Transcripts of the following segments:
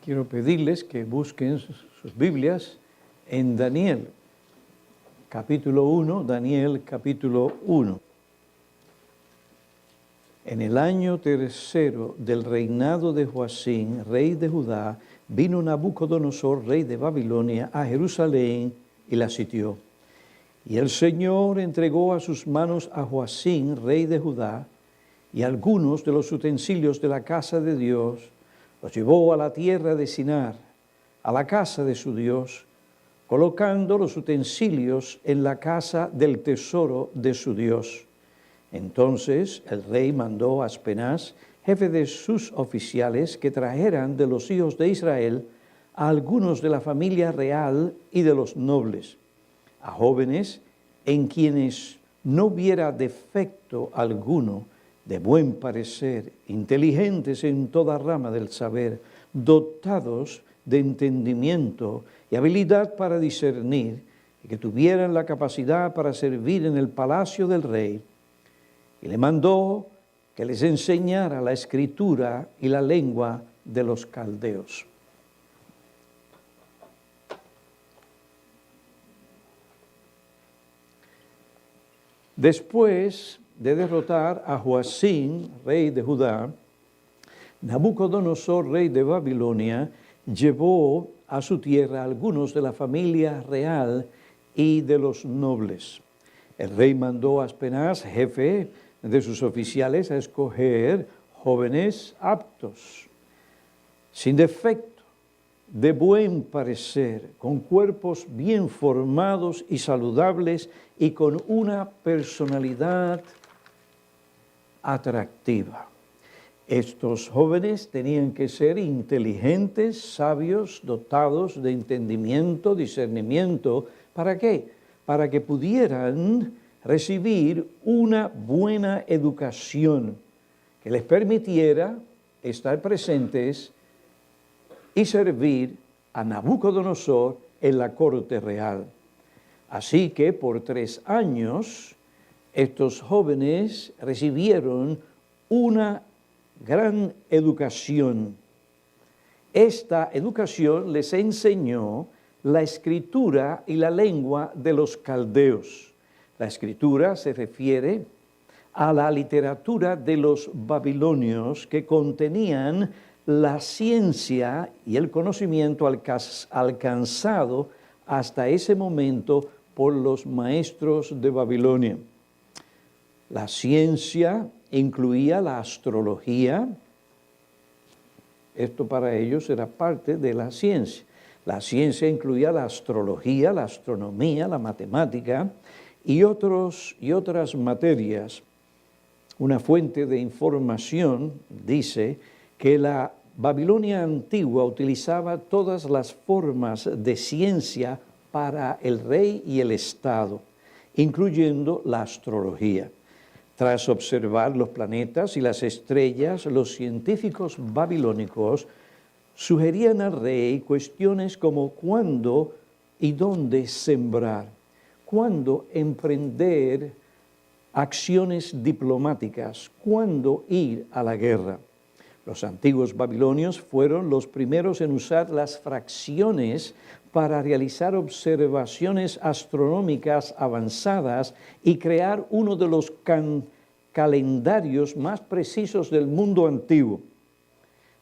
Quiero pedirles que busquen sus Biblias en Daniel, capítulo 1, Daniel capítulo 1. En el año tercero del reinado de Joacim, rey de Judá, vino Nabucodonosor, rey de Babilonia, a Jerusalén y la sitió. Y el Señor entregó a sus manos a Joacim, rey de Judá, y algunos de los utensilios de la casa de Dios, los llevó a la tierra de Sinar, a la casa de su Dios, colocando los utensilios en la casa del tesoro de su Dios. Entonces el rey mandó a Aspenaz, jefe de sus oficiales, que trajeran de los hijos de Israel a algunos de la familia real y de los nobles, a jóvenes en quienes no hubiera defecto alguno, de buen parecer, inteligentes en toda rama del saber, dotados de entendimiento y habilidad para discernir, y que tuvieran la capacidad para servir en el palacio del rey. Y le mandó que les enseñara la escritura y la lengua de los caldeos. Después de derrotar a Joacim, rey de Judá, Nabucodonosor, rey de Babilonia, llevó a su tierra a algunos de la familia real y de los nobles. El rey mandó a Aspenaz, jefe de sus oficiales, a escoger jóvenes aptos, sin defecto, de buen parecer, con cuerpos bien formados y saludables y con una personalidad atractiva. Estos jóvenes tenían que ser inteligentes, sabios, dotados de entendimiento, discernimiento. ¿Para qué? Para que pudieran recibir una buena educación que les permitiera estar presentes y servir a Nabucodonosor en la corte real. Así que por 3 años estos jóvenes recibieron una gran educación. Esta educación les enseñó la escritura y la lengua de los caldeos. La escritura se refiere a la literatura de los babilonios que contenían la ciencia y el conocimiento alcanzado hasta ese momento por los maestros de Babilonia. La ciencia incluía la astrología. Esto para ellos era parte de la ciencia. La ciencia incluía la astrología, la astronomía, la matemática y otras materias. Una fuente de información dice que la Babilonia antigua utilizaba todas las formas de ciencia para el rey y el Estado, incluyendo la astrología. Tras observar los planetas y las estrellas, los científicos babilónicos sugerían al rey cuestiones como cuándo y dónde sembrar, cuándo emprender acciones diplomáticas, cuándo ir a la guerra. Los antiguos babilonios fueron los primeros en usar las fracciones para realizar observaciones astronómicas avanzadas y crear uno de los calendarios más precisos del mundo antiguo.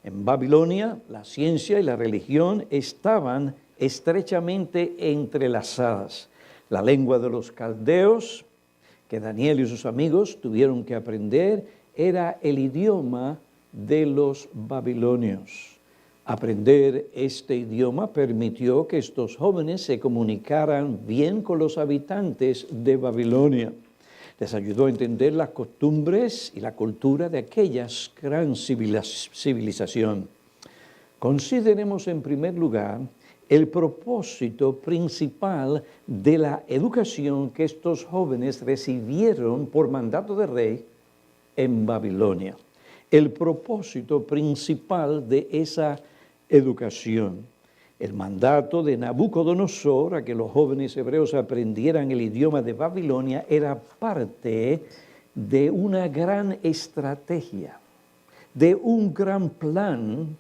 En Babilonia, la ciencia y la religión estaban estrechamente entrelazadas. La lengua de los caldeos, que Daniel y sus amigos tuvieron que aprender, era el idioma de los babilonios. Aprender este idioma permitió que estos jóvenes se comunicaran bien con los habitantes de Babilonia. Les ayudó a entender las costumbres y la cultura de aquella gran civilización. Consideremos en primer lugar el propósito principal de la educación que estos jóvenes recibieron por mandato del rey en Babilonia. El propósito principal de esa educación. El mandato de Nabucodonosor a que los jóvenes hebreos aprendieran el idioma de Babilonia era parte de una gran estrategia, de un gran plan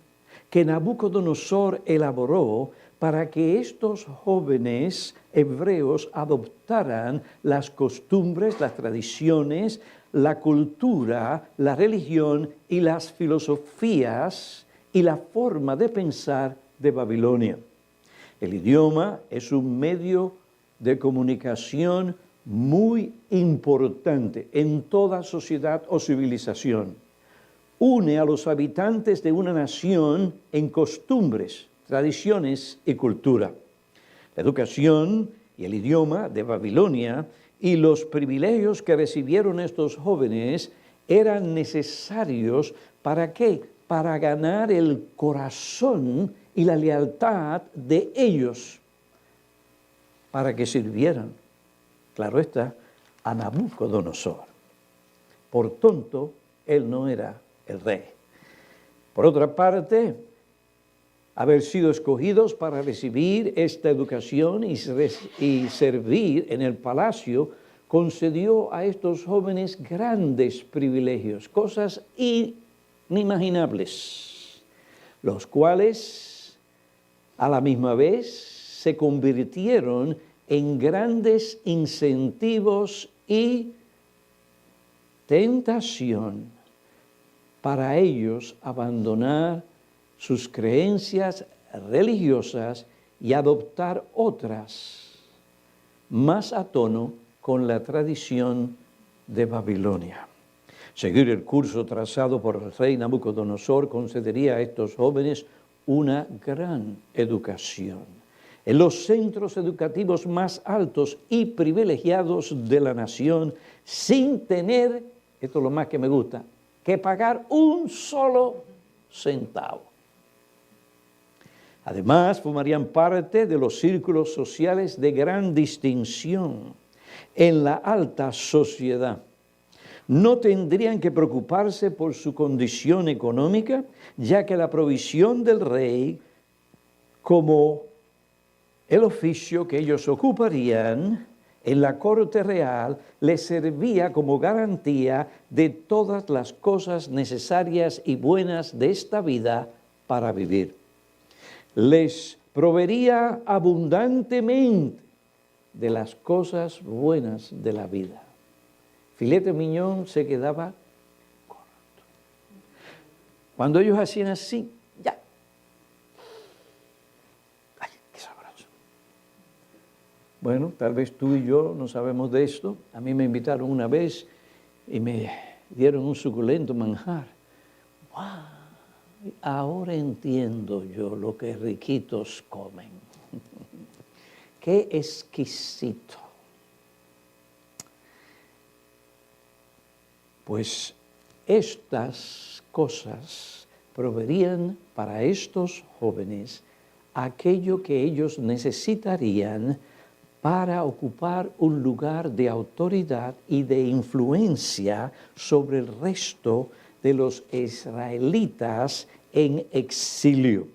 que Nabucodonosor elaboró para que estos jóvenes hebreos adoptaran las costumbres, las tradiciones, la cultura, la religión y las filosofías y la forma de pensar de Babilonia. El idioma es un medio de comunicación muy importante en toda sociedad o civilización. Une a los habitantes de una nación en costumbres, tradiciones y cultura. La educación y el idioma de Babilonia y los privilegios que recibieron estos jóvenes eran necesarios ¿para qué? Para ganar el corazón y la lealtad de ellos, para que sirvieran, claro está, a Nabucodonosor. Por tanto, él no era el rey. Por otra parte, haber sido escogidos para recibir esta educación y servir en el palacio, concedió a estos jóvenes grandes privilegios, cosas inimaginables, los cuales a la misma vez se convirtieron en grandes incentivos y tentación para ellos abandonar sus creencias religiosas y adoptar otras más a tono con la tradición de Babilonia. Seguir el curso trazado por el rey Nabucodonosor concedería a estos jóvenes una gran educación en los centros educativos más altos y privilegiados de la nación, sin tener, esto es lo más que me gusta, que pagar un solo centavo. Además, formarían parte de los círculos sociales de gran distinción en la alta sociedad. No tendrían que preocuparse por su condición económica, ya que la provisión del rey, como el oficio que ellos ocuparían en la corte real, les servía como garantía de todas las cosas necesarias y buenas de esta vida para vivir. Les proveería abundantemente de las cosas buenas de la vida. Filete Miñón se quedaba corto. Cuando ellos hacían así, ya. ¡Ay, qué sabroso! Bueno, tal vez tú y yo no sabemos de esto. A mí me invitaron una vez y me dieron un suculento manjar. ¡Wow! Ahora entiendo yo lo que riquitos comen. ¡Qué exquisito! Pues estas cosas proveerían para estos jóvenes aquello que ellos necesitarían para ocupar un lugar de autoridad y de influencia sobre el resto de los israelitas en exilio.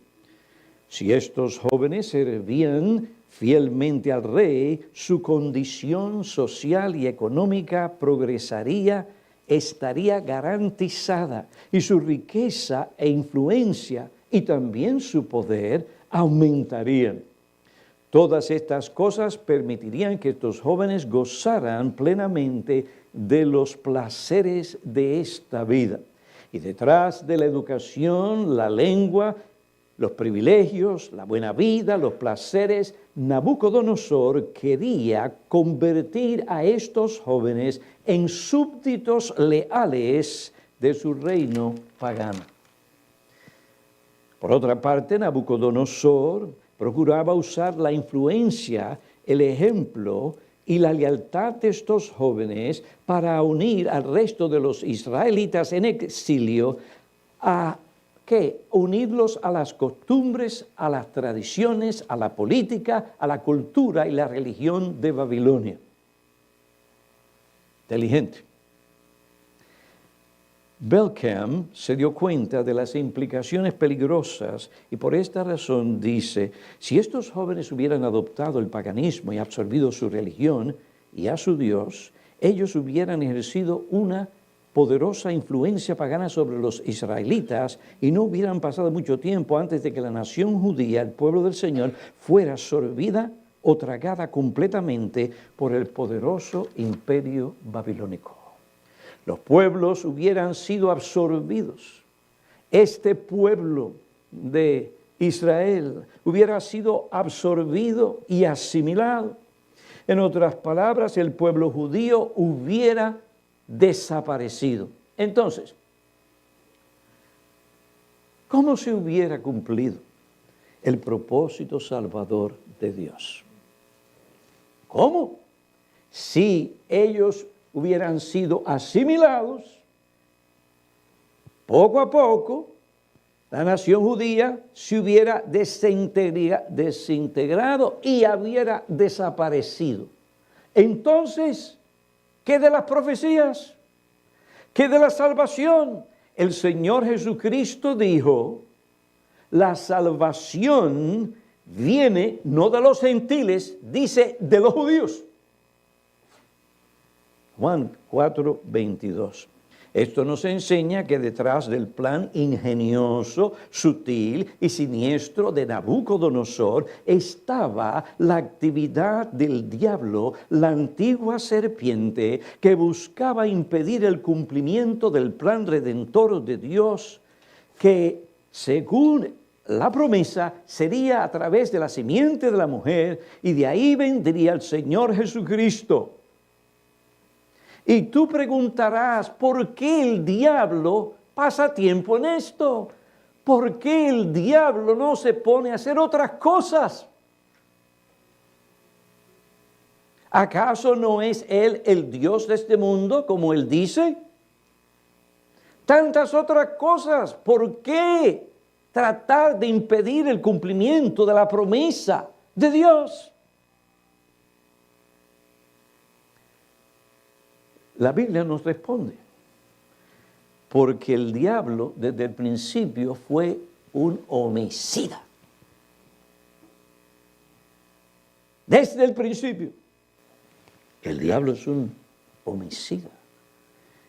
Si estos jóvenes servían fielmente al rey, su condición social y económica progresaría, estaría garantizada, y su riqueza e influencia y también su poder aumentarían. Todas estas cosas permitirían que estos jóvenes gozaran plenamente de los placeres de esta vida. Y detrás de la educación, la lengua, los privilegios, la buena vida, los placeres, Nabucodonosor quería convertir a estos jóvenes en súbditos leales de su reino pagano. Por otra parte, Nabucodonosor procuraba usar la influencia, el ejemplo y la lealtad de estos jóvenes para unir al resto de los israelitas en exilio a ¿qué? Unirlos a las costumbres, a las tradiciones, a la política, a la cultura y la religión de Babilonia. Inteligente. Belcam se dio cuenta de las implicaciones peligrosas y por esta razón dice, si estos jóvenes hubieran adoptado el paganismo y absorbido su religión y a su Dios, ellos hubieran ejercido una poderosa influencia pagana sobre los israelitas y no hubieran pasado mucho tiempo antes de que la nación judía, el pueblo del Señor, fuera absorbida o tragada completamente por el poderoso imperio babilónico. Los pueblos hubieran sido absorbidos. Este pueblo de Israel hubiera sido absorbido y asimilado. En otras palabras, el pueblo judío hubiera desaparecido. Entonces, ¿cómo se hubiera cumplido el propósito salvador de Dios? ¿Cómo? Si ellos hubieran sido asimilados, poco a poco, la nación judía se hubiera desintegrado y hubiera desaparecido. Entonces, ¿qué de las profecías? ¿Qué de la salvación? El Señor Jesucristo dijo, la salvación viene no de los gentiles, dice de los judíos. Juan 4:22. Esto nos enseña que detrás del plan ingenioso, sutil y siniestro de Nabucodonosor estaba la actividad del diablo, la antigua serpiente que buscaba impedir el cumplimiento del plan redentor de Dios, que según la promesa sería a través de la simiente de la mujer y de ahí vendría el Señor Jesucristo. Y tú preguntarás, ¿por qué el diablo pasa tiempo en esto? ¿Por qué el diablo no se pone a hacer otras cosas? ¿Acaso no es él el Dios de este mundo, como él dice? Tantas otras cosas. ¿Por qué tratar de impedir el cumplimiento de la promesa de Dios? La Biblia nos responde, porque el diablo desde el principio fue un homicida. Desde el principio, el diablo es un homicida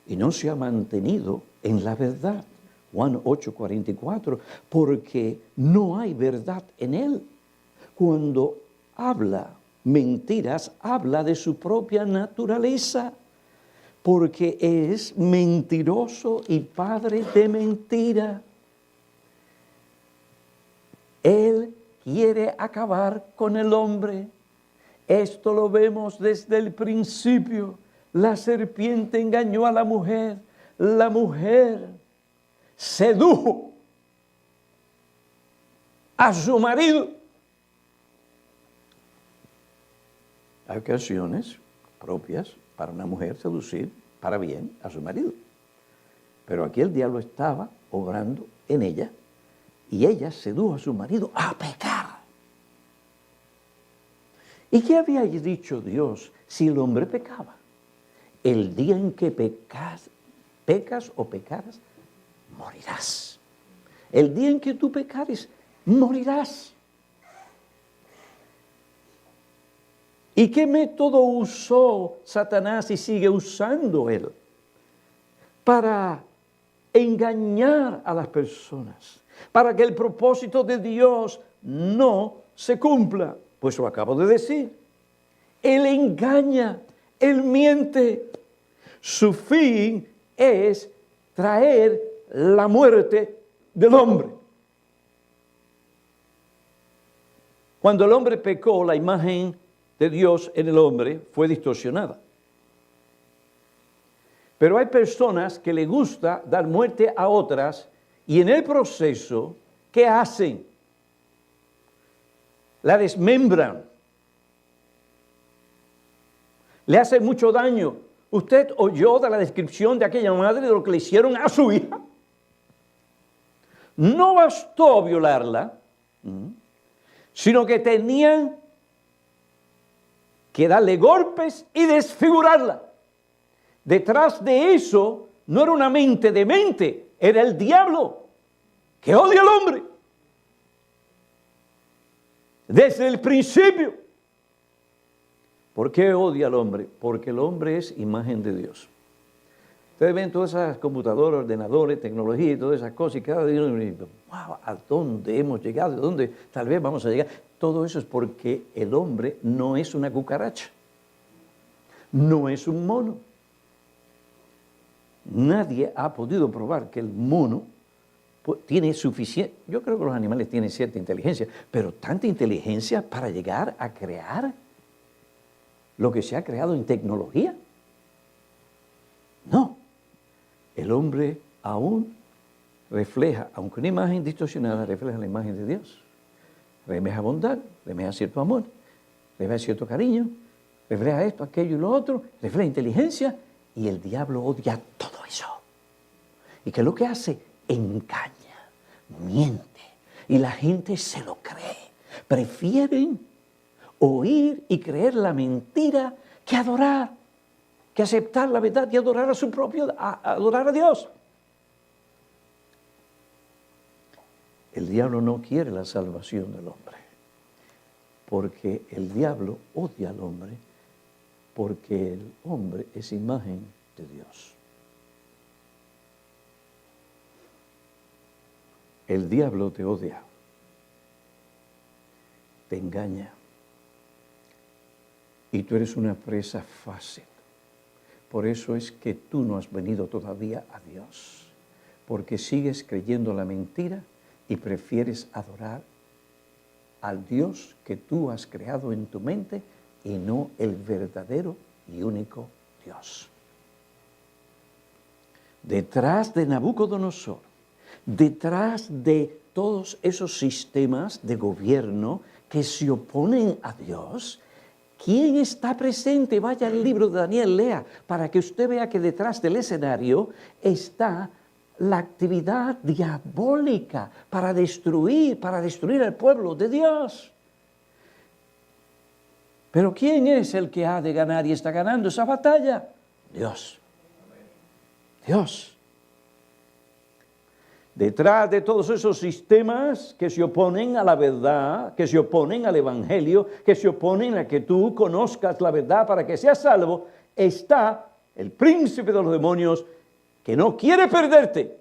y no se ha mantenido en la verdad. Juan 8:44, porque no hay verdad en él. Cuando habla mentiras, habla de su propia naturaleza, porque es mentiroso y padre de mentira. Él quiere acabar con el hombre. Esto lo vemos desde el principio. La serpiente engañó a la mujer sedujo a su marido. Hay ocasiones propias para una mujer seducir para bien a su marido. Pero aquí el diablo estaba obrando en ella y ella sedujo a su marido a pecar. ¿Y qué había dicho Dios si el hombre pecaba? El día en que pecas o pecaras, morirás. El día en que tú pecares, morirás. ¿Y qué método usó Satanás y sigue usando él para engañar a las personas? Para que el propósito de Dios no se cumpla. Pues lo acabo de decir. Él engaña, él miente. Su fin es traer la muerte del hombre. Cuando el hombre pecó, la imagen de Dios en el hombre fue distorsionada. Pero hay personas que les gusta dar muerte a otras y en el proceso, ¿qué hacen? La desmembran. Le hacen mucho daño. ¿Usted oyó de la descripción de aquella madre de lo que le hicieron a su hija? No bastó violarla, sino que tenían que darle golpes y desfigurarla. Detrás de eso no era una mente demente, era el diablo que odia al hombre. Desde el principio. ¿Por qué odia al hombre? Porque el hombre es imagen de Dios. Ustedes ven todas esas computadoras, ordenadores, tecnología y todas esas cosas, y cada día uno dice, wow, ¿a dónde hemos llegado? ¿A dónde tal vez vamos a llegar? Todo eso es porque el hombre no es una cucaracha, no es un mono. Nadie ha podido probar que el mono tiene suficiente, yo creo que los animales tienen cierta inteligencia, pero tanta inteligencia para llegar a crear lo que se ha creado en tecnología. No, el hombre aún refleja, aunque una imagen distorsionada refleja la imagen de Dios. Refleja bondad, refleja cierto amor, refleja cierto cariño, refleja esto, aquello y lo otro, refleja inteligencia, y el diablo odia todo eso. ¿Y qué es lo que hace? Engaña, miente, y la gente se lo cree. Prefieren oír y creer la mentira que adorar, que aceptar la verdad y adorar adorar a Dios. El diablo no quiere la salvación del hombre, porque el diablo odia al hombre, porque el hombre es imagen de Dios. El diablo te odia, te engaña, y tú eres una presa fácil. Por eso es que tú no has venido todavía a Dios, porque sigues creyendo la mentira y prefieres adorar al Dios que tú has creado en tu mente y no el verdadero y único Dios. Detrás de Nabucodonosor, detrás de todos esos sistemas de gobierno que se oponen a Dios, ¿quién está presente? Vaya al libro de Daniel, lea, para que usted vea que detrás del escenario está la actividad diabólica para destruir al pueblo de Dios. Pero ¿quién es el que ha de ganar y está ganando esa batalla? Dios. Dios. Detrás de todos esos sistemas que se oponen a la verdad, que se oponen al evangelio, que se oponen a que tú conozcas la verdad para que seas salvo, está el príncipe de los demonios que no quiere perderte.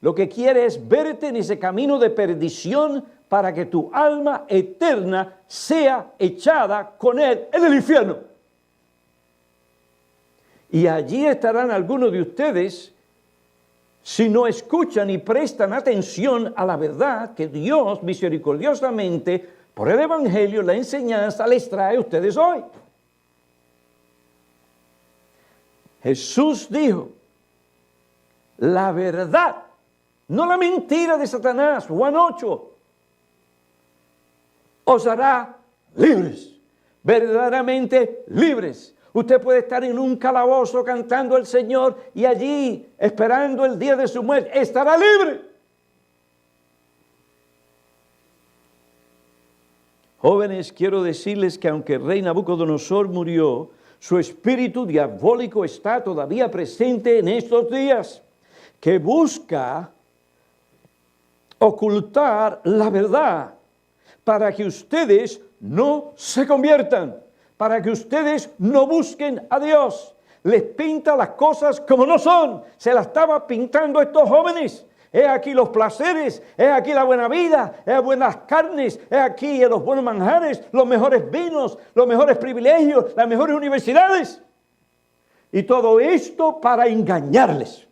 Lo que quiere es verte en ese camino de perdición para que tu alma eterna sea echada con él en el infierno. Y allí estarán algunos de ustedes si no escuchan y prestan atención a la verdad que Dios misericordiosamente, por el evangelio, la enseñanza, les trae a ustedes hoy. Jesús dijo, la verdad, no la mentira de Satanás, Juan 8, os hará libres, verdaderamente libres. Usted puede estar en un calabozo cantando al Señor y allí, esperando el día de su muerte, estará libre. Jóvenes, quiero decirles que aunque el rey Nabucodonosor murió, su espíritu diabólico está todavía presente en estos días, que busca ocultar la verdad para que ustedes no se conviertan, para que ustedes no busquen a Dios. Les pinta las cosas como no son. Se las estaba pintando a estos jóvenes. He aquí los placeres, he aquí la buena vida, he buenas carnes, he aquí los buenos manjares, los mejores vinos, los mejores privilegios, las mejores universidades. Y todo esto para engañarles.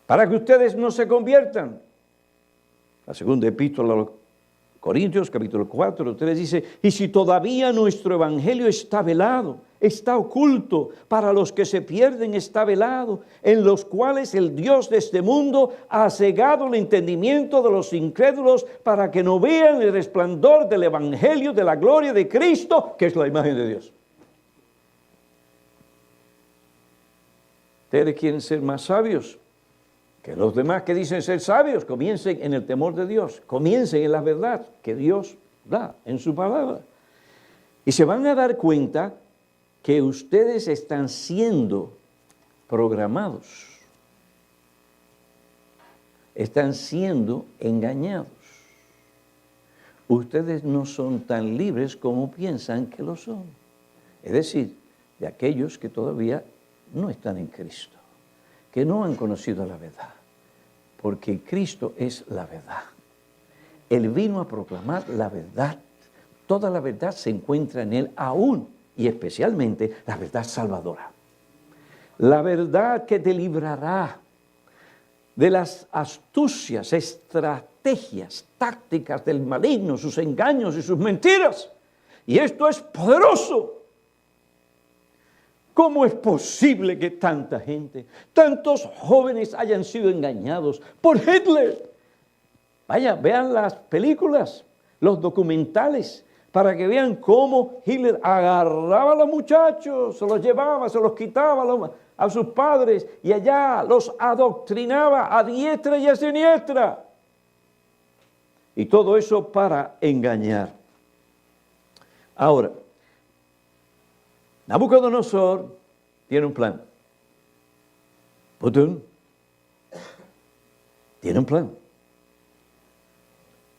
Para que ustedes no se conviertan. La segunda epístola a los Corintios, capítulo 4, 3 dice, y si todavía nuestro evangelio está velado, está oculto, para los que se pierden está velado, en los cuales el Dios de este mundo ha cegado el entendimiento de los incrédulos para que no vean el resplandor del evangelio de la gloria de Cristo, que es la imagen de Dios. Ustedes quieren ser más sabios que los demás que dicen ser sabios. Comiencen en el temor de Dios, comiencen en la verdad que Dios da en su palabra. Y se van a dar cuenta que ustedes están siendo programados, están siendo engañados. Ustedes no son tan libres como piensan que lo son. es decir, de aquellos que todavía no están en Cristo, que no han conocido la verdad, porque Cristo es la verdad. Él vino a proclamar la verdad. Toda la verdad se encuentra en Él aún y especialmente la verdad salvadora. La verdad que te librará de las astucias, estrategias, tácticas del maligno, sus engaños y sus mentiras. Y esto es poderoso. ¿Cómo es posible que tanta gente, tantos jóvenes hayan sido engañados por Hitler? Vaya, vean las películas, los documentales, para que vean cómo Hitler agarraba a los muchachos, se los llevaba, se los quitaba a sus padres y allá los adoctrinaba a diestra y a siniestra. Y todo eso para engañar. Ahora, Nabucodonosor tiene un plan. Putún tiene un plan.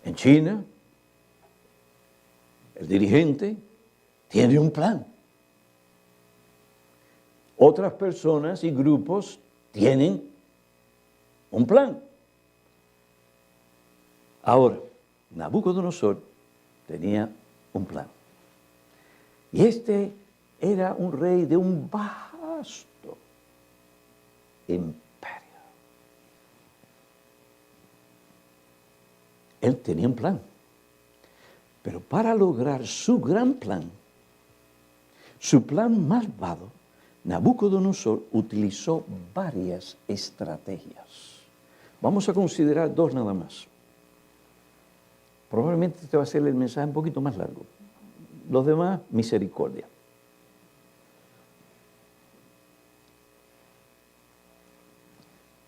En China, el dirigente tiene un plan. Otras personas y grupos tienen un plan. Ahora, Nabucodonosor tenía un plan. Y este era un rey de un vasto imperio. Él tenía un plan. Pero para lograr su gran plan, su plan malvado, Nabucodonosor utilizó varias estrategias. Vamos a considerar dos nada más. Probablemente este va a ser el mensaje un poquito más largo. Los demás, misericordia.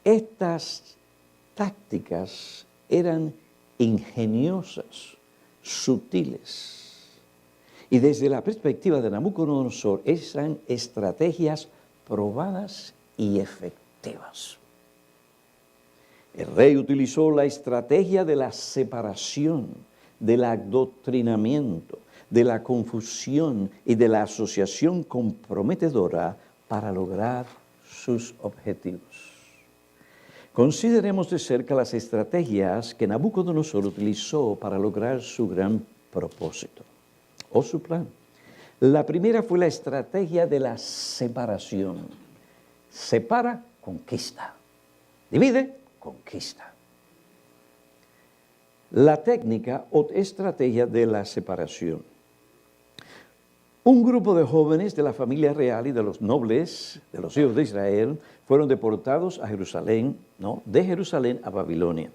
Estas tácticas eran ingeniosas, sutiles. Y desde la perspectiva de Nabucodonosor, eran estrategias probadas y efectivas. El rey utilizó la estrategia de la separación, del adoctrinamiento, de la confusión y de la asociación comprometedora para lograr sus objetivos. Consideremos de cerca las estrategias que Nabucodonosor utilizó para lograr su gran propósito o su plan. La primera fue la estrategia de la separación. Separa, conquista. Divide, conquista. La técnica o estrategia de la separación. Un grupo de jóvenes de la familia real y de los nobles, de los hijos de Israel, fueron deportados a Jerusalén, de Jerusalén a Babilonia.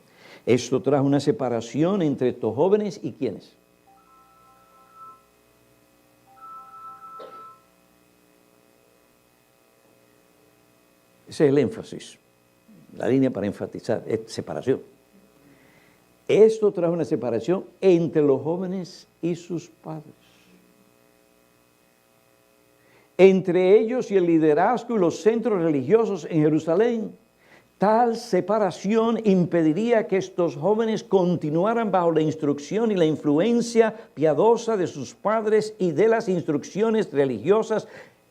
Esto trajo una separación entre estos jóvenes y ¿quiénes? Ese es el énfasis, la línea para enfatizar, es separación. Esto trajo una separación entre los jóvenes y sus padres. Entre ellos y el liderazgo y los centros religiosos en Jerusalén. Tal separación impediría que estos jóvenes continuaran bajo la instrucción y la influencia piadosa de sus padres y de las instrucciones religiosas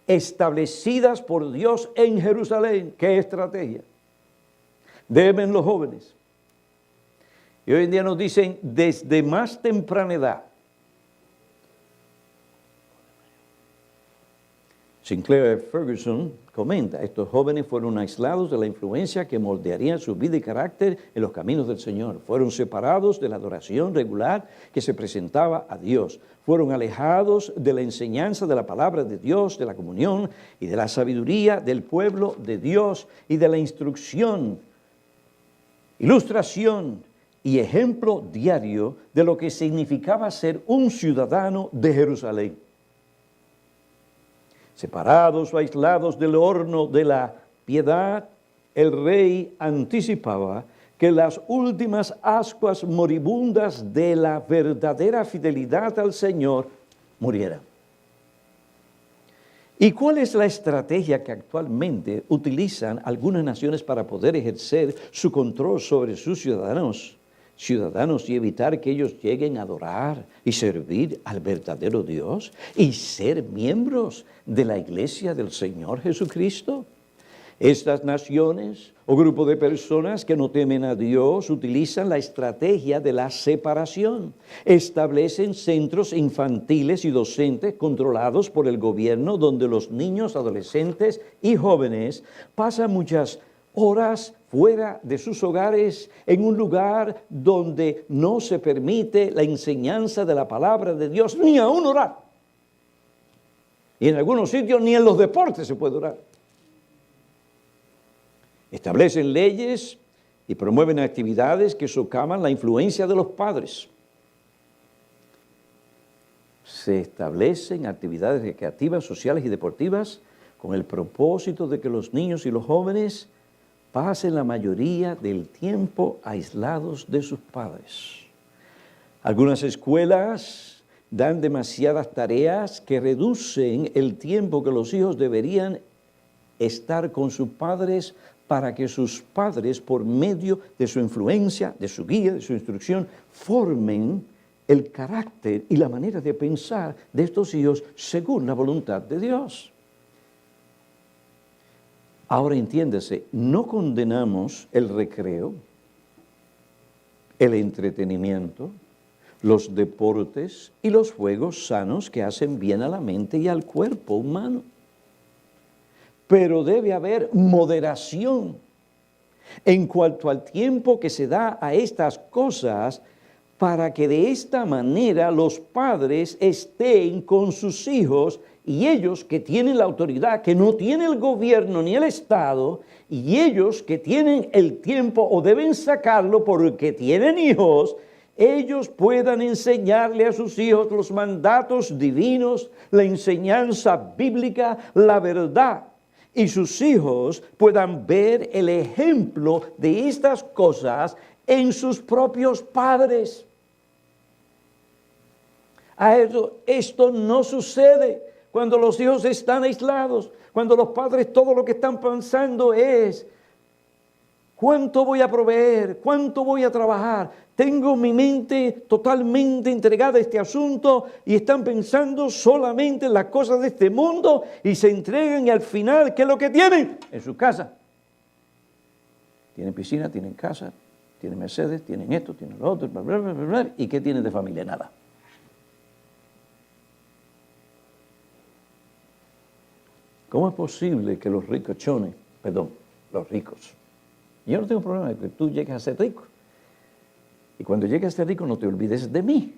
establecidas por Dios en Jerusalén. ¿Qué estrategia? Deben los jóvenes. Y hoy en día nos dicen desde más temprana edad. Sinclair Ferguson comenta, estos jóvenes fueron aislados de la influencia que moldearía su vida y carácter en los caminos del Señor. Fueron separados de la adoración regular que se presentaba a Dios. Fueron alejados de la enseñanza de la palabra de Dios, de la comunión y de la sabiduría del pueblo de Dios y de la instrucción, ilustración y ejemplo diario de lo que significaba ser un ciudadano de Jerusalén. Separados o aislados del horno de la piedad, el rey anticipaba que las últimas ascuas moribundas de la verdadera fidelidad al Señor murieran. ¿Y cuál es la estrategia que actualmente utilizan algunas naciones para poder ejercer su control sobre sus ciudadanos? ciudadanos y evitar que ellos lleguen a adorar y servir al verdadero Dios y ser miembros de la iglesia del Señor Jesucristo. Estas naciones o grupo de personas que no temen a Dios utilizan la estrategia de la separación. Establecen centros infantiles y docentes controlados por el gobierno donde los niños, adolescentes y jóvenes pasan muchas horas fuera de sus hogares en un lugar donde no se permite la enseñanza de la palabra de Dios ni aún orar. Y en algunos sitios ni en los deportes se puede orar. Establecen leyes y promueven actividades que socavan la influencia de los padres. Se establecen actividades recreativas, sociales y deportivas con el propósito de que los niños y los jóvenes pasen la mayoría del tiempo aislados de sus padres. Algunas escuelas dan demasiadas tareas que reducen el tiempo que los hijos deberían estar con sus padres para que sus padres, por medio de su influencia, de su guía, de su instrucción, formen el carácter y la manera de pensar de estos hijos según la voluntad de Dios. Ahora entiéndase, no condenamos el recreo, el entretenimiento, los deportes y los juegos sanos que hacen bien a la mente y al cuerpo humano. Pero debe haber moderación en cuanto al tiempo que se da a estas cosas para que de esta manera los padres estén con sus hijos y ellos que tienen la autoridad, que no tiene el gobierno ni el Estado, y ellos que tienen el tiempo o deben sacarlo porque tienen hijos, ellos puedan enseñarle a sus hijos los mandatos divinos, la enseñanza bíblica, la verdad. Y sus hijos puedan ver el ejemplo de estas cosas en sus propios padres. Esto no sucede cuando los hijos están aislados, cuando los padres todo lo que están pensando es: ¿cuánto voy a proveer? ¿Cuánto voy a trabajar? Tengo mi mente totalmente entregada a este asunto y están pensando solamente en las cosas de este mundo y se entregan y al final, ¿qué es lo que tienen? En su casa. Tienen piscina, tienen casa, tienen Mercedes, tienen esto, tienen lo otro, bla, bla, bla, bla, bla. ¿Y qué tienen de familia? Nada. ¿Cómo es posible que los ricos, yo no tengo problema de que tú llegues a ser rico. Y cuando llegues a ser rico no te olvides de mí.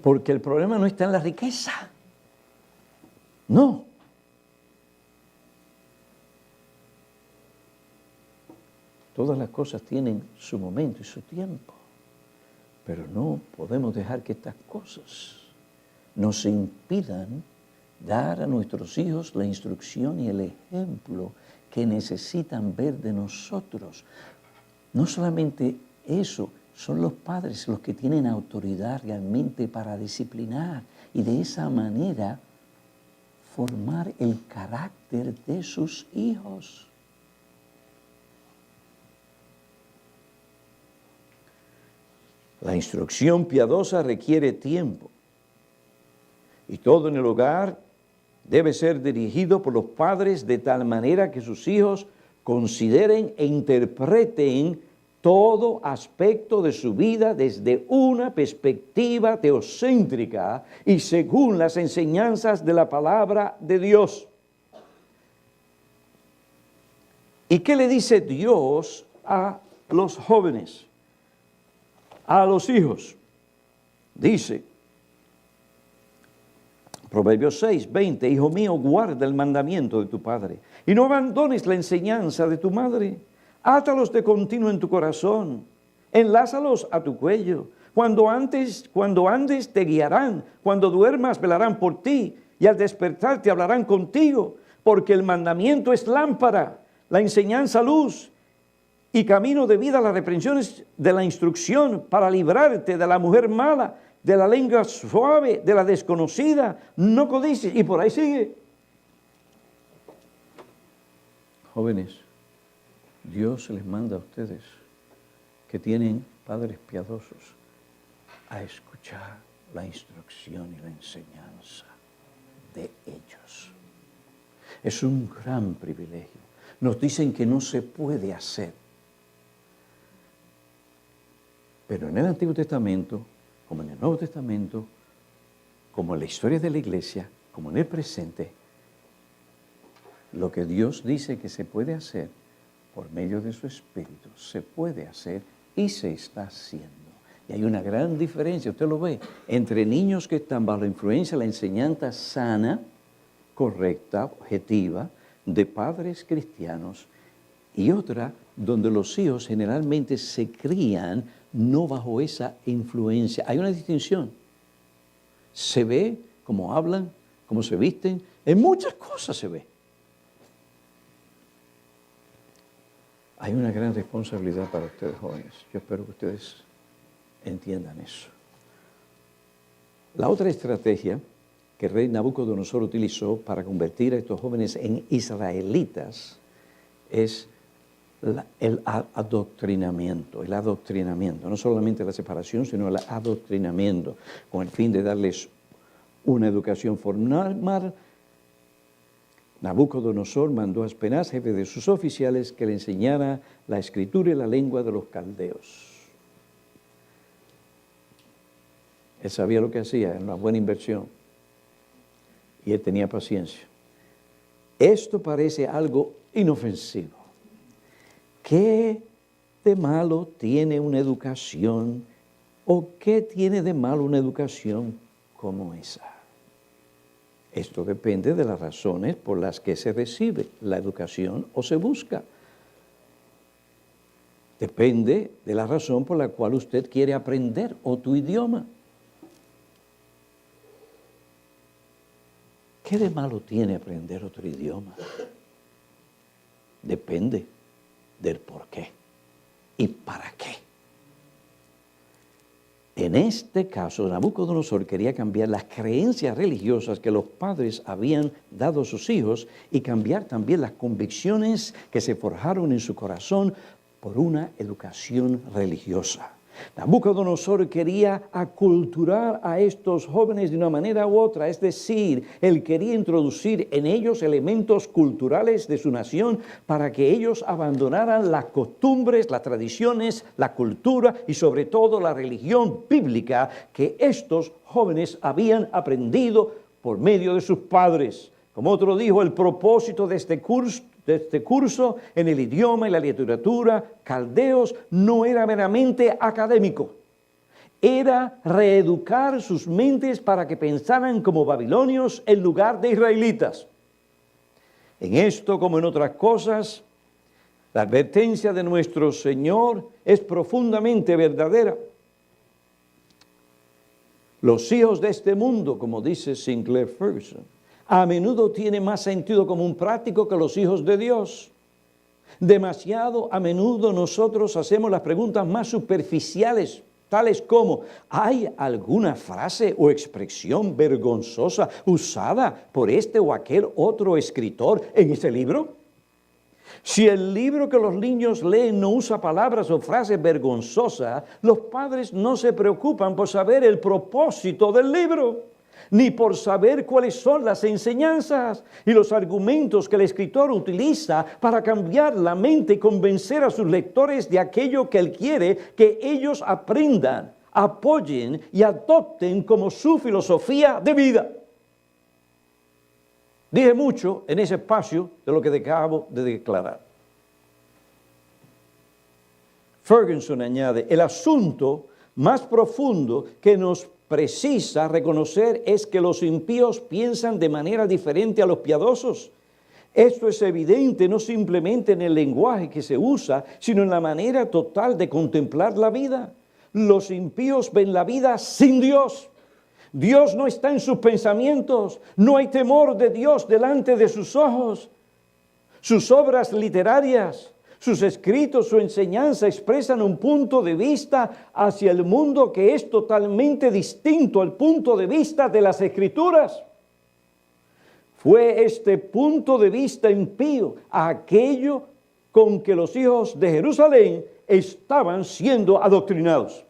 Porque el problema no está en la riqueza. No. Todas las cosas tienen su momento y su tiempo. Pero no podemos dejar que estas cosas nos impidan dar a nuestros hijos la instrucción y el ejemplo que necesitan ver de nosotros. No solamente eso, son los padres los que tienen autoridad realmente para disciplinar y de esa manera formar el carácter de sus hijos. La instrucción piadosa requiere tiempo y todo en el hogar debe ser dirigido por los padres de tal manera que sus hijos consideren e interpreten todo aspecto de su vida desde una perspectiva teocéntrica y según las enseñanzas de la palabra de Dios. ¿Y qué le dice Dios a los jóvenes, a los hijos? Dice, Proverbios 6:20, hijo mío, guarda el mandamiento de tu padre y no abandones la enseñanza de tu madre. Átalos de continuo en tu corazón, enlázalos a tu cuello. Cuando andes te guiarán, cuando duermas velarán por ti y al despertar te hablarán contigo, porque el mandamiento es lámpara, la enseñanza luz y camino de vida, las reprensiones de la instrucción para librarte de la mujer mala, de la lengua suave, de la desconocida, no codicies, y por ahí sigue. Jóvenes, Dios les manda a ustedes que tienen padres piadosos, a escuchar la instrucción y la enseñanza de ellos. Es un gran privilegio. Nos dicen que no se puede hacer. Pero en el Antiguo Testamento, como en el Nuevo Testamento, como en la historia de la Iglesia, como en el presente, lo que Dios dice que se puede hacer por medio de su Espíritu, se puede hacer y se está haciendo. Y hay una gran diferencia, usted lo ve, entre niños que están bajo la influencia de la enseñanza sana, correcta, objetiva, de padres cristianos, y otra donde los hijos generalmente se crían no bajo esa influencia. Hay una distinción. Se ve cómo hablan, cómo se visten, en muchas cosas se ve. Hay una gran responsabilidad para ustedes jóvenes. Yo espero que ustedes entiendan eso. La otra estrategia que el rey Nabucodonosor utilizó para convertir a estos jóvenes en israelitas es el adoctrinamiento, no solamente la separación, sino el adoctrinamiento, con el fin de darles una educación formal. Nabucodonosor mandó a Aspenaz, jefe de sus oficiales, que le enseñara la escritura y la lengua de los caldeos. Él sabía lo que hacía, era una buena inversión, y él tenía paciencia. Esto parece algo inofensivo. ¿Qué de malo tiene una educación o qué tiene de malo una educación como esa? Esto depende de las razones por las que se recibe la educación o se busca. Depende de la razón por la cual usted quiere aprender otro idioma. ¿Qué de malo tiene aprender otro idioma? Depende del por qué y para qué. En este caso, Nabucodonosor quería cambiar las creencias religiosas que los padres habían dado a sus hijos y cambiar también las convicciones que se forjaron en su corazón por una educación religiosa. Nabucodonosor quería aculturar a estos jóvenes de una manera u otra, es decir, él quería introducir en ellos elementos culturales de su nación para que ellos abandonaran las costumbres, las tradiciones, la cultura y sobre todo la religión bíblica que estos jóvenes habían aprendido por medio de sus padres. Como otro dijo, el propósito de este curso en el idioma y la literatura caldeos no era meramente académico, era reeducar sus mentes para que pensaran como babilonios en lugar de israelitas. En esto, como en otras cosas, la advertencia de nuestro Señor es profundamente verdadera. Los hijos de este mundo, como dice Sinclair Ferguson, a menudo tiene más sentido común práctico que los hijos de Dios. Demasiado a menudo nosotros hacemos las preguntas más superficiales, tales como, ¿hay alguna frase o expresión vergonzosa usada por este o aquel otro escritor en ese libro? Si el libro que los niños leen no usa palabras o frases vergonzosas, los padres no se preocupan por saber el propósito del libro, ni por saber cuáles son las enseñanzas y los argumentos que el escritor utiliza para cambiar la mente y convencer a sus lectores de aquello que él quiere que ellos aprendan, apoyen y adopten como su filosofía de vida. Dije mucho en ese espacio de lo que acabo de declarar. Ferguson añade, el asunto más profundo que nos precisa reconocer es que los impíos piensan de manera diferente a los piadosos. Esto es evidente no simplemente en el lenguaje que se usa, sino en la manera total de contemplar la vida. Los impíos ven la vida sin Dios. Dios no está en sus pensamientos, no hay temor de Dios delante de sus ojos. Sus obras literarias, sus escritos, su enseñanza expresan un punto de vista hacia el mundo que es totalmente distinto al punto de vista de las Escrituras. Fue este punto de vista impío aquello con que los hijos de Jerusalén estaban siendo adoctrinados.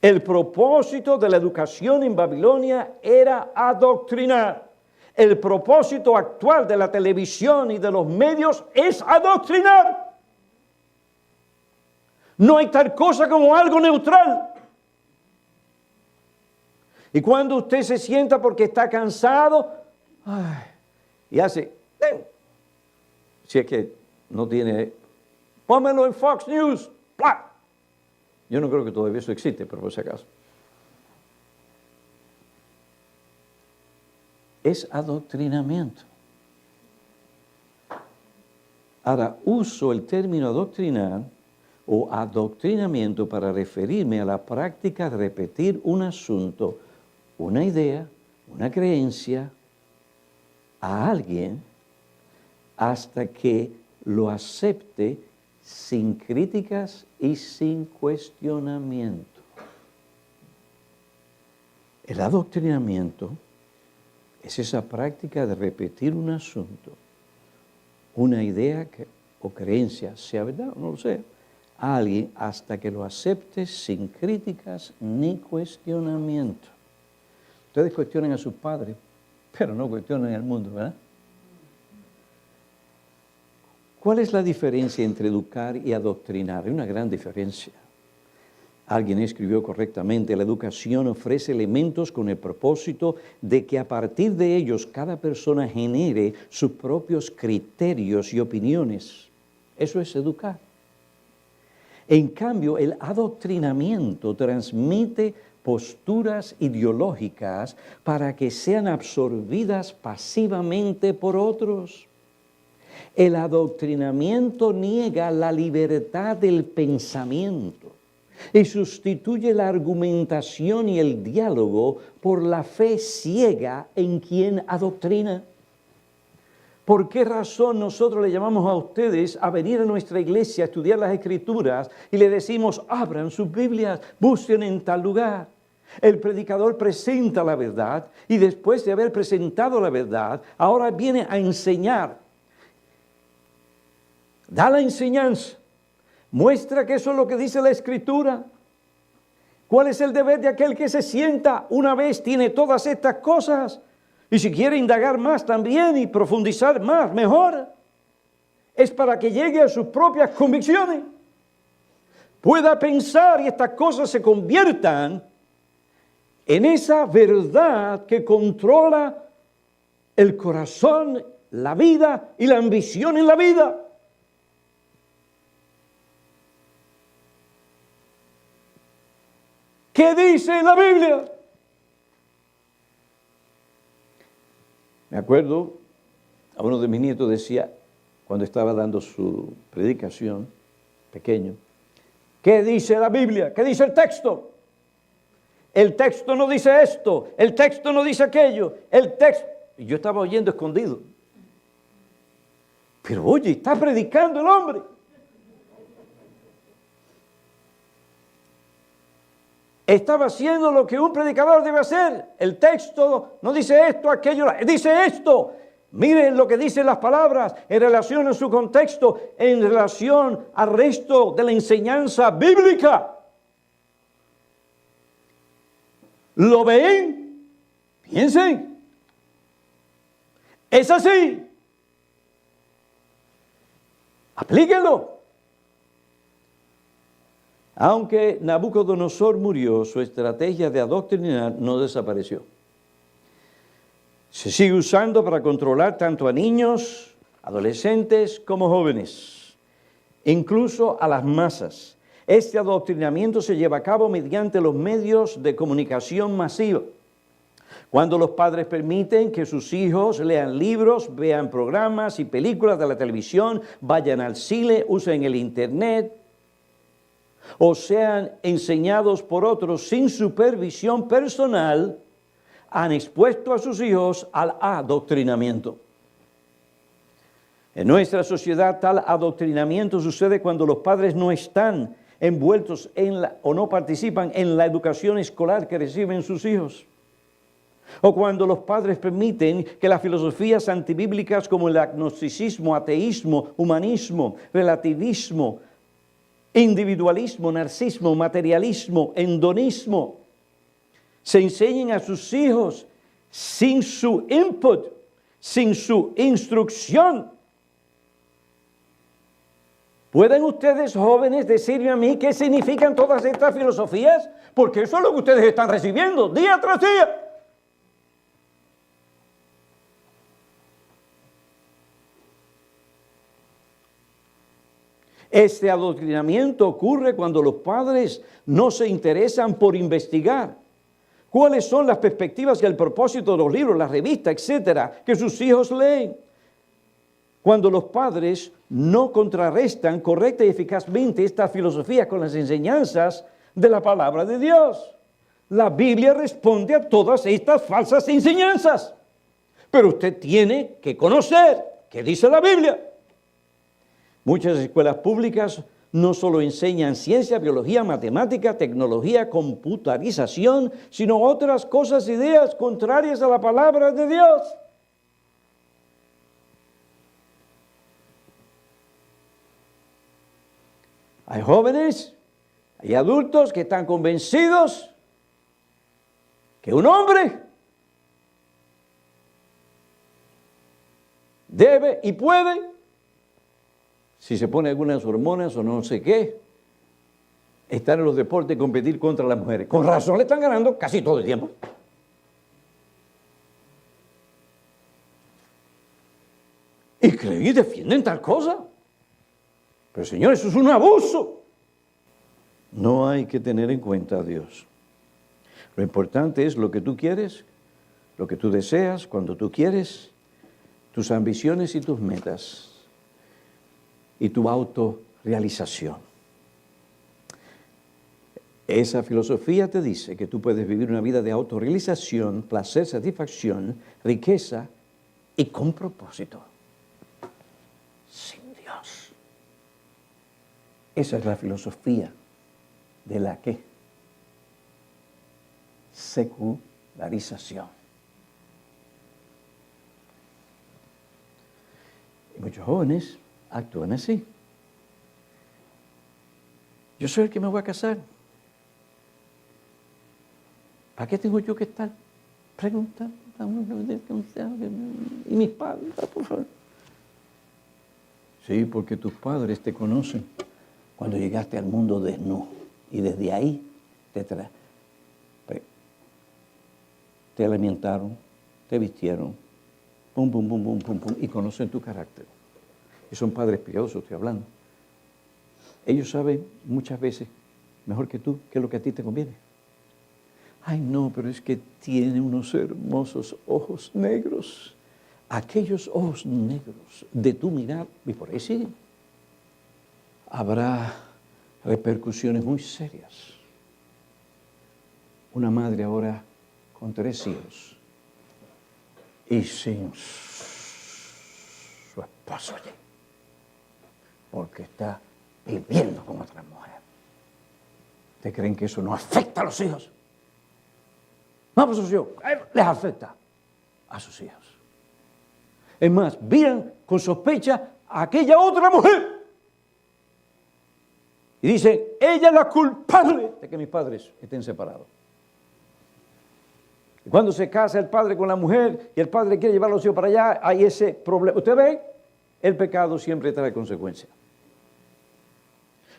El propósito de la educación en Babilonia era adoctrinar. El propósito actual de la televisión y de los medios es adoctrinar. No hay tal cosa como algo neutral. Y cuando usted se sienta porque está cansado, y hace, si es que no tiene, pónmelo en Fox News, ¡plá! Yo no creo que todavía eso existe, pero por si acaso. Es adoctrinamiento. Ahora, uso el término adoctrinar o adoctrinamiento para referirme a la práctica de repetir un asunto, una idea, una creencia a alguien hasta que lo acepte sin críticas y sin cuestionamiento. El adoctrinamiento es esa práctica de repetir un asunto, una idea o creencia, sea verdad o no lo sea, a alguien hasta que lo acepte sin críticas ni cuestionamiento. Ustedes cuestionan a sus padres, pero no cuestionan al mundo, ¿verdad? ¿Cuál es la diferencia entre educar y adoctrinar? Hay una gran diferencia. Alguien escribió correctamente, la educación ofrece elementos con el propósito de que a partir de ellos cada persona genere sus propios criterios y opiniones. Eso es educar. En cambio, el adoctrinamiento transmite posturas ideológicas para que sean absorbidas pasivamente por otros. El adoctrinamiento niega la libertad del pensamiento y sustituye la argumentación y el diálogo por la fe ciega en quien adoctrina. ¿Por qué razón nosotros le llamamos a ustedes a venir a nuestra iglesia a estudiar las Escrituras y le decimos, abran sus Biblias, busquen en tal lugar? El predicador presenta la verdad y después de haber presentado la verdad, ahora viene a enseñar. Da la enseñanza, muestra que eso es lo que dice la Escritura. ¿Cuál es el deber de aquel que se sienta una vez tiene todas estas cosas? Y si quiere indagar más también y profundizar más, mejor. Es para que llegue a sus propias convicciones. Pueda pensar y estas cosas se conviertan en esa verdad que controla el corazón, la vida y la ambición en la vida. ¿Qué dice la Biblia? Me acuerdo, a uno de mis nietos decía, cuando estaba dando su predicación, pequeño, ¿qué dice la Biblia? ¿Qué dice el texto? El texto no dice esto, el texto no dice aquello, el texto... Y yo estaba oyendo escondido. Pero oye, está predicando el hombre. Estaba haciendo lo que un predicador debe hacer. El texto no dice esto, aquello, dice esto. Miren lo que dicen las palabras en relación a su contexto, en relación al resto de la enseñanza bíblica. ¿Lo ven? Piensen. Es así. Aplíquenlo. Aunque Nabucodonosor murió, su estrategia de adoctrinar no desapareció. Se sigue usando para controlar tanto a niños, adolescentes como jóvenes, incluso a las masas. Este adoctrinamiento se lleva a cabo mediante los medios de comunicación masiva. Cuando los padres permiten que sus hijos lean libros, vean programas y películas de la televisión, vayan al cine, usen el internet, o sean enseñados por otros sin supervisión personal, han expuesto a sus hijos al adoctrinamiento. En nuestra sociedad, tal adoctrinamiento sucede cuando los padres no están envueltos o no participan en la educación escolar que reciben sus hijos. O cuando los padres permiten que las filosofías antibíblicas como el agnosticismo, ateísmo, humanismo, relativismo, individualismo, narcisismo, materialismo, hedonismo, se enseñen a sus hijos sin su input, sin su instrucción. ¿Pueden ustedes, jóvenes, decirme a mí qué significan todas estas filosofías? Porque eso es lo que ustedes están recibiendo día tras día. Este adoctrinamiento ocurre cuando los padres no se interesan por investigar cuáles son las perspectivas y el propósito de los libros, las revistas, etcétera, que sus hijos leen. Cuando los padres no contrarrestan correcta y eficazmente esta filosofía con las enseñanzas de la palabra de Dios. La Biblia responde a todas estas falsas enseñanzas. Pero usted tiene que conocer qué dice la Biblia. Muchas escuelas públicas no solo enseñan ciencia, biología, matemática, tecnología, computarización, sino otras cosas, ideas contrarias a la palabra de Dios. Hay jóvenes, hay adultos que están convencidos que un hombre debe y puede, si se pone algunas hormonas o no sé qué, estar en los deportes y competir contra las mujeres. Con razón le están ganando casi todo el tiempo. Y creen y defienden tal cosa. Pero señores, eso es un abuso. No hay que tener en cuenta a Dios. Lo importante es lo que tú quieres, lo que tú deseas, cuando tú quieres, tus ambiciones y tus metas y tu autorrealización. Esa filosofía te dice que tú puedes vivir una vida de autorrealización, placer, satisfacción, riqueza y con propósito. Sin Dios. Esa es la filosofía de la ¿qué? Secularización. Y muchos jóvenes actúan así. Yo soy el que me voy a casar. ¿Para qué tengo yo que estar preguntando? Y mis padres, por favor. Sí, porque tus padres te conocen cuando llegaste al mundo desnudo. Y desde ahí te alimentaron, te vistieron, pum, pum, pum, pum, pum, pum, y conocen tu carácter. Y son padres piadosos, estoy hablando. Ellos saben muchas veces, mejor que tú, qué es lo que a ti te conviene. Ay, no, pero es que tiene unos hermosos ojos negros. Aquellos ojos negros de tu mirar, y por ahí siguen. Habrá repercusiones muy serias. Una madre ahora con 3 hijos y sin su esposo allí, porque está viviendo con otra mujer. ¿Ustedes creen que eso no afecta a los hijos? No, pues a sus hijos, les afecta a sus hijos. Es más, miran con sospecha a aquella otra mujer y dicen, ella es la culpable de que mis padres estén separados. Y cuando se casa el padre con la mujer y el padre quiere llevar a los hijos para allá, hay ese problema. ¿Usted ve? El pecado siempre trae consecuencias.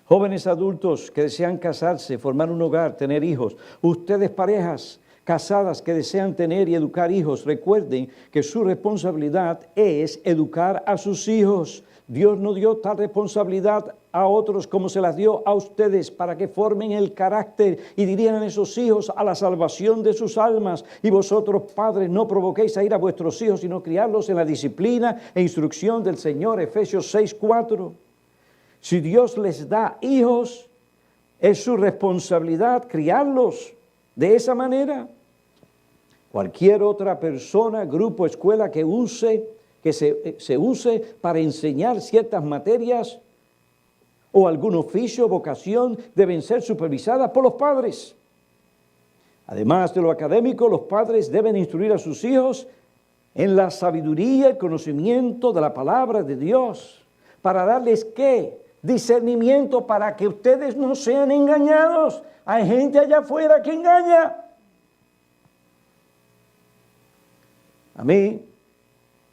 Jóvenes adultos que desean casarse, formar un hogar, tener hijos. Ustedes parejas casadas que desean tener y educar hijos, recuerden que su responsabilidad es educar a sus hijos. Dios no dio tal responsabilidad a otros como se las dio a ustedes para que formen el carácter y dirijan a esos hijos a la salvación de sus almas. Y vosotros, padres, no provoquéis a ir a vuestros hijos, sino criarlos en la disciplina e instrucción del Señor. Efesios 6:4. Si Dios les da hijos, es su responsabilidad criarlos de esa manera. Cualquier otra persona, grupo, escuela que se use para enseñar ciertas materias o algún oficio o vocación deben ser supervisadas por los padres. Además de lo académico, los padres deben instruir a sus hijos en la sabiduría y conocimiento de la palabra de Dios, para darles, ¿qué? Discernimiento, para que ustedes no sean engañados. Hay gente allá afuera que engaña. A mí,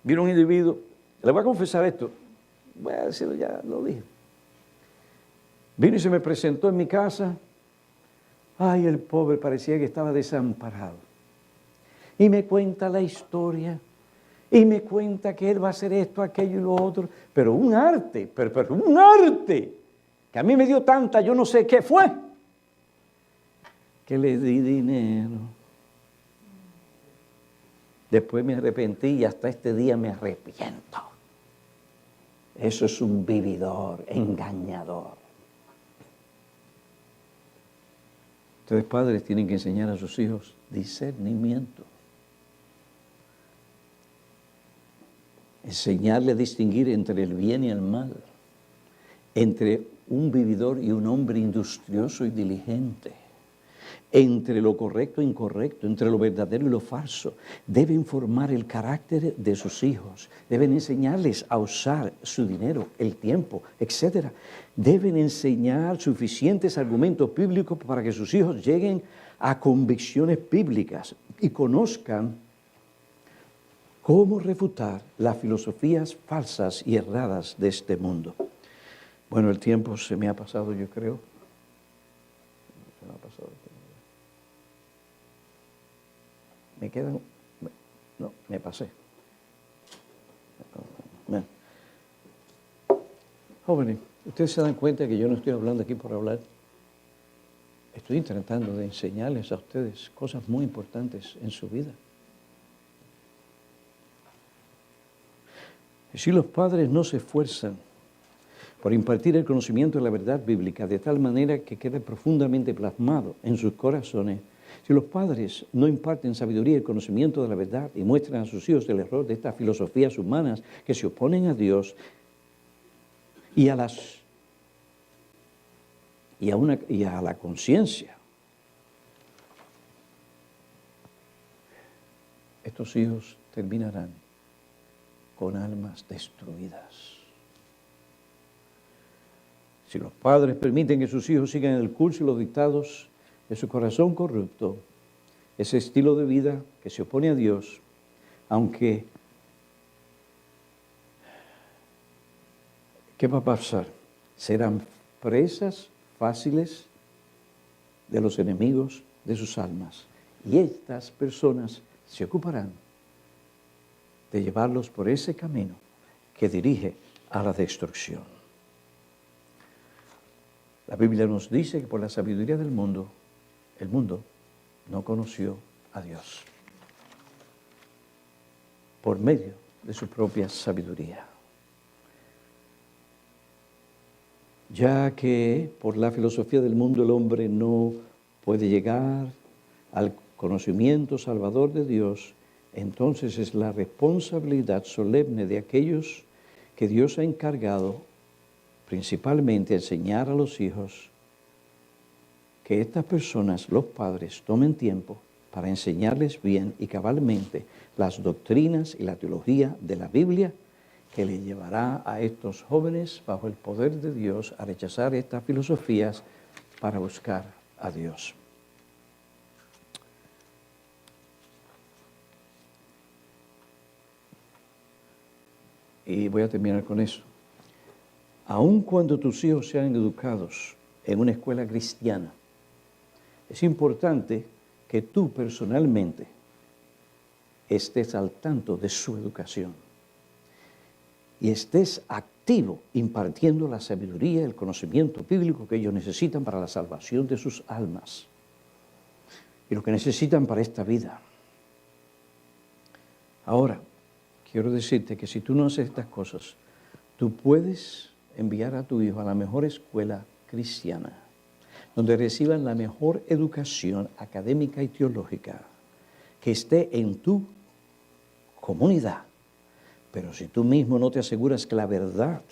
vino un individuo, le voy a confesar esto, voy a decirlo, ya lo dije. Vino y se me presentó en mi casa. Ay, el pobre parecía que estaba desamparado. Y me cuenta la historia. Y me cuenta que él va a hacer esto, aquello y lo otro. Pero un arte, pero un arte. Que a mí me dio tanta, yo no sé qué fue. Que le di dinero. Después me arrepentí y hasta este día me arrepiento. Eso es un vividor, engañador. Ustedes padres tienen que enseñar a sus hijos discernimiento. Enseñarle a distinguir entre el bien y el mal, entre un vividor y un hombre industrioso y diligente, entre lo correcto e incorrecto, entre lo verdadero y lo falso. Deben formar el carácter de sus hijos, deben enseñarles a usar su dinero, el tiempo, etc. Deben enseñar suficientes argumentos bíblicos para que sus hijos lleguen a convicciones bíblicas y conozcan cómo refutar las filosofías falsas y erradas de este mundo. Bueno, el tiempo se me ha pasado, yo creo. Se me ha pasado. Me quedan... No, me pasé. Bueno. Jóvenes, ustedes se dan cuenta que yo no estoy hablando aquí por hablar. Estoy tratando de enseñarles a ustedes cosas muy importantes en su vida. Si los padres no se esfuerzan por impartir el conocimiento de la verdad bíblica de tal manera que quede profundamente plasmado en sus corazones, si los padres no imparten sabiduría y conocimiento de la verdad y muestran a sus hijos el error de estas filosofías humanas que se oponen a Dios y a la conciencia, estos hijos terminarán con almas destruidas. Si los padres permiten que sus hijos sigan el curso y los dictados de su corazón corrupto, ese estilo de vida que se opone a Dios, aunque, ¿qué va a pasar? Serán presas fáciles de los enemigos de sus almas. Y estas personas se ocuparán de llevarlos por ese camino que dirige a la destrucción. La Biblia nos dice que por la sabiduría del mundo, el mundo no conoció a Dios por medio de su propia sabiduría. Ya que por la filosofía del mundo el hombre no puede llegar al conocimiento salvador de Dios, entonces es la responsabilidad solemne de aquellos que Dios ha encargado principalmente enseñar a los hijos, que estas personas, los padres, tomen tiempo para enseñarles bien y cabalmente las doctrinas y la teología de la Biblia, que le llevará a estos jóvenes, bajo el poder de Dios, a rechazar estas filosofías para buscar a Dios. Y voy a terminar con eso. Aun cuando tus hijos sean educados en una escuela cristiana, es importante que tú personalmente estés al tanto de su educación y estés activo impartiendo la sabiduría y el conocimiento bíblico que ellos necesitan para la salvación de sus almas y lo que necesitan para esta vida. Ahora, quiero decirte que si tú no haces estas cosas, tú puedes enviar a tu hijo a la mejor escuela cristiana, donde reciban la mejor educación académica y teológica, que esté en tu comunidad. Pero si tú mismo no te aseguras que la verdad,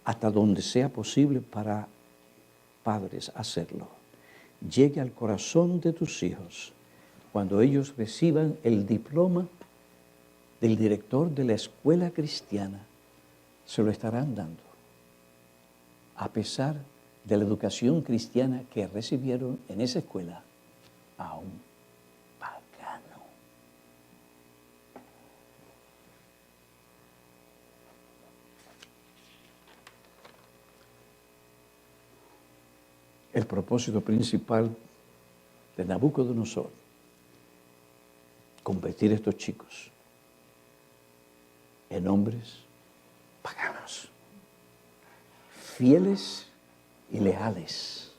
hasta donde sea posible para padres hacerlo, llegue al corazón de tus hijos cuando ellos reciban el diploma del director de la escuela cristiana. Se lo estarán dando, a pesar de la educación cristiana que recibieron en esa escuela, a un pagano. El propósito principal de Nabucodonosor, convertir a estos chicos en hombres paganos, fieles y leales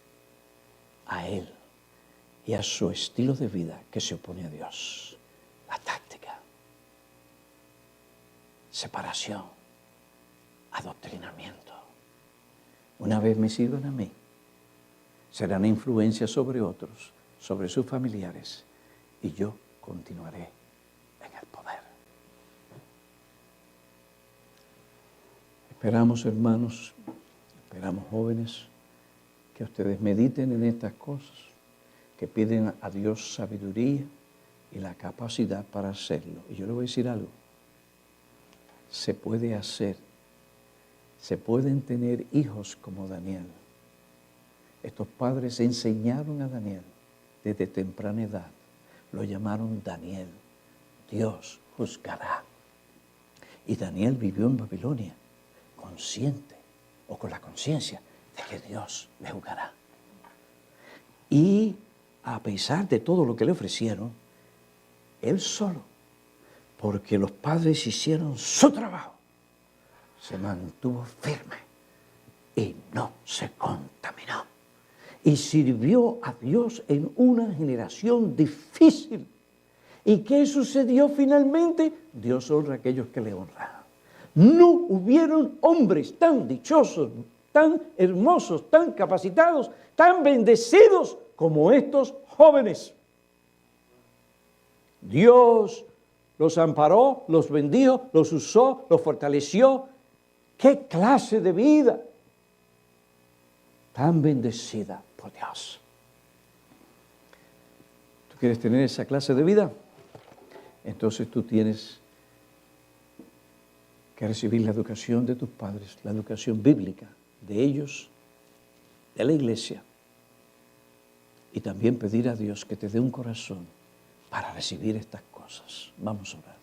a Él y a su estilo de vida que se opone a Dios. La táctica, separación, adoctrinamiento. Una vez me sirvan a mí, serán influencia sobre otros, sobre sus familiares, y yo continuaré en el poder. Esperamos, hermanos, esperamos, jóvenes, que ustedes mediten en estas cosas, que piden a Dios sabiduría y la capacidad para hacerlo. Y yo le voy a decir algo, se puede hacer, se pueden tener hijos como Daniel. Estos padres enseñaron a Daniel desde temprana edad, lo llamaron Daniel, Dios juzgará. Y Daniel vivió en Babilonia, consciente o con la conciencia de que Dios le juzgará. Y a pesar de todo lo que le ofrecieron, él solo, porque los padres hicieron su trabajo, se mantuvo firme y no se contaminó. Y sirvió a Dios en una generación difícil. ¿Y qué sucedió finalmente? Dios honra a aquellos que le honran. No hubieron hombres tan dichosos, tan hermosos, tan capacitados, tan bendecidos como estos jóvenes. Dios los amparó, los bendijo, los usó, los fortaleció. ¡Qué clase de vida tan bendecida por Dios! ¿Tú quieres tener esa clase de vida? Entonces tú tienes que recibir la educación de tus padres, la educación bíblica de ellos, de la iglesia, y también pedir a Dios que te dé un corazón para recibir estas cosas. Vamos a orar.